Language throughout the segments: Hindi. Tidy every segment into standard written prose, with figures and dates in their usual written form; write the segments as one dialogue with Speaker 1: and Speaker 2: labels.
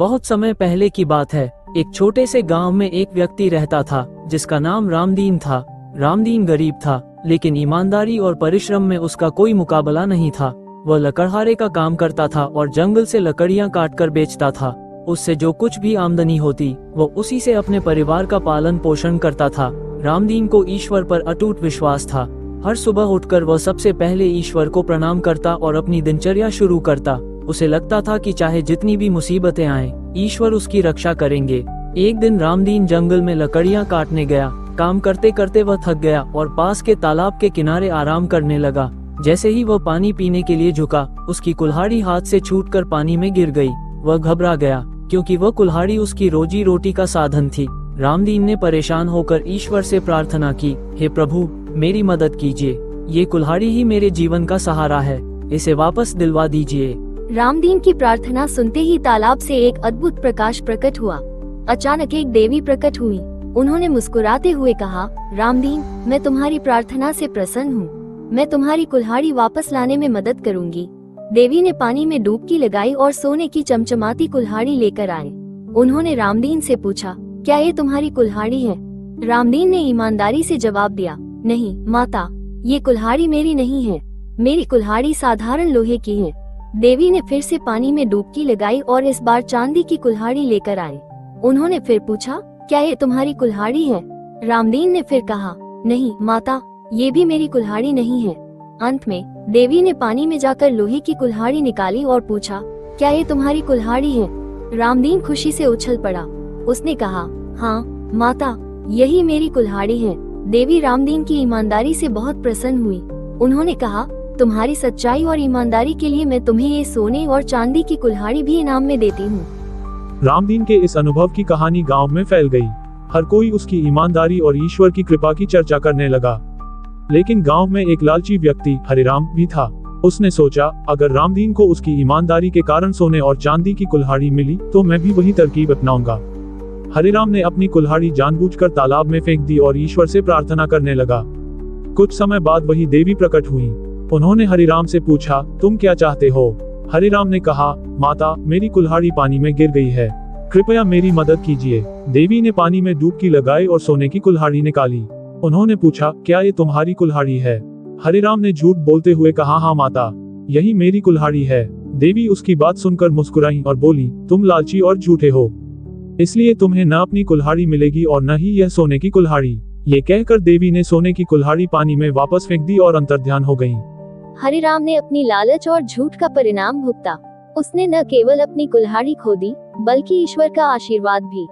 Speaker 1: बहुत समय पहले की बात है। एक छोटे से गांव में एक व्यक्ति रहता था जिसका नाम रामदीन था। रामदीन गरीब था, लेकिन ईमानदारी और परिश्रम में उसका कोई मुकाबला नहीं था। वह लकड़हारे का काम करता था और जंगल से लकड़ियां काटकर बेचता था। उससे जो कुछ भी आमदनी होती वो उसी से अपने परिवार का पालन पोषण करता था। रामदीन को ईश्वर पर अटूट विश्वास था। हर सुबह उठकर वह सबसे पहले ईश्वर को प्रणाम करता और अपनी दिनचर्या शुरू करता। उसे लगता था कि चाहे जितनी भी मुसीबतें आएं, ईश्वर उसकी रक्षा करेंगे। एक दिन रामदीन जंगल में लकड़ियां काटने गया। काम करते करते वह थक गया और पास के तालाब के किनारे आराम करने लगा। जैसे ही वह पानी पीने के लिए झुका, उसकी कुल्हाड़ी हाथ से छूटकर पानी में गिर गई। वह घबरा गया, क्योंकि वह कुल्हाड़ी उसकी रोजी रोटी का साधन थी। रामदीन ने परेशान होकर ईश्वर से प्रार्थना की, हे प्रभु, मेरी मदद कीजिए। ये कुल्हाड़ी ही मेरे जीवन का सहारा है, इसे वापस दिलवा दीजिए।
Speaker 2: रामदीन की प्रार्थना सुनते ही तालाब से एक अद्भुत प्रकाश प्रकट हुआ। अचानक एक देवी प्रकट हुई। उन्होंने मुस्कुराते हुए कहा, रामदीन, मैं तुम्हारी प्रार्थना से प्रसन्न हूँ। मैं तुम्हारी कुल्हाड़ी वापस लाने में मदद करूँगी। देवी ने पानी में डुबकी लगाई और सोने की चमचमाती कुल्हाड़ी लेकर आए। उन्होंने रामदीन से पूछा, क्या ये तुम्हारी कुल्हाड़ी है? रामदीन ने ईमानदारी से जवाब दिया, नहीं माता, ये कुल्हाड़ी मेरी नहीं है। मेरी कुल्हाड़ी साधारण लोहे की है। देवी ने फिर से पानी में डुबकी लगाई और इस बार चांदी की कुल्हाड़ी लेकर आए। उन्होंने फिर पूछा, क्या ये तुम्हारी कुल्हाड़ी है? रामदीन ने फिर कहा, नहीं माता, ये भी मेरी कुल्हाड़ी नहीं है। अंत में देवी ने पानी में जाकर लोहे की कुल्हाड़ी निकाली और पूछा, क्या ये तुम्हारी कुल्हाड़ी है? रामदीन खुशी से उछल पड़ा। उसने कहा, हाँ माता, यही मेरी कुल्हाड़ी है। देवी रामदीन की ईमानदारी से बहुत प्रसन्न हुई। उन्होंने कहा, तुम्हारी सच्चाई और ईमानदारी के लिए मैं तुम्हें ये सोने और चांदी की कुल्हाड़ी भी इनाम में देती हूँ।
Speaker 3: रामदीन के इस अनुभव की कहानी गांव में फैल गई। हर कोई उसकी ईमानदारी और ईश्वर की कृपा की चर्चा करने लगा। लेकिन गांव में एक लालची व्यक्ति हरिराम भी था। उसने सोचा, अगर रामदीन को उसकी ईमानदारी के कारण सोने और चांदी की कुल्हाड़ी मिली तो मैं भी वही तरकीब अपनाऊंगा। हरिराम ने अपनी कुल्हाड़ी जानबूझकर तालाब में फेंक दी और ईश्वर से प्रार्थना करने लगा। कुछ समय बाद वही देवी प्रकट हुई। उन्होंने हरिराम से पूछा, तुम क्या चाहते हो? हरिराम ने कहा, माता, मेरी कुल्हाड़ी पानी में गिर गई है, कृपया मेरी मदद कीजिए। देवी ने पानी में डुबकी लगाई और सोने की कुल्हाड़ी निकाली। उन्होंने पूछा, क्या ये तुम्हारी कुल्हाड़ी है? हरिराम ने झूठ बोलते हुए कहा, हाँ माता, यही मेरी कुल्हाड़ी है। देवी उसकी बात सुनकर मुस्कुराई और बोली, तुम लालची और झूठे हो, इसलिए तुम्हें न अपनी कुल्हाड़ी मिलेगी और न ही यह सोने की कुल्हाड़ी। ये कहकर देवी ने सोने की कुल्हाड़ी पानी में वापस फेंक दी और अंतर्ध्यान हो गई।
Speaker 2: हरिराम ने अपनी लालच और झूठ का परिणाम भुगता। उसने न केवल अपनी कुल्हाड़ी खो दी, बल्कि ईश्वर का आशीर्वाद भी।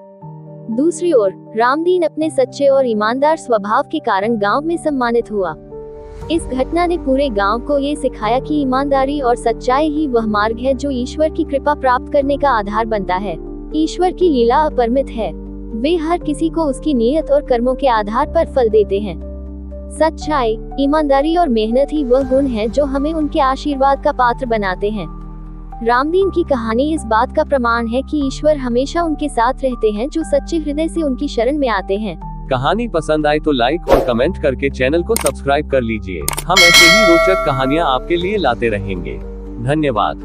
Speaker 2: दूसरी ओर रामदीन अपने सच्चे और ईमानदार स्वभाव के कारण गांव में सम्मानित हुआ। इस घटना ने पूरे गांव को ये सिखाया कि ईमानदारी और सच्चाई ही वह मार्ग है जो ईश्वर की कृपा प्राप्त करने का आधार बनता है। ईश्वर की लीला अपरिमित है। वे हर किसी को उसकी नियत और कर्मों के आधार पर फल देते हैं। सच्चाई, ईमानदारी और मेहनत ही वह गुण है जो हमें उनके आशीर्वाद का पात्र बनाते हैं। रामदीन की कहानी इस बात का प्रमाण है कि ईश्वर हमेशा उनके साथ रहते हैं जो सच्चे हृदय से उनकी शरण में आते हैं।
Speaker 4: कहानी पसंद आए तो लाइक और कमेंट करके चैनल को सब्सक्राइब कर लीजिए। हम ऐसे ही रोचक कहानियाँ आपके लिए लाते रहेंगे। धन्यवाद।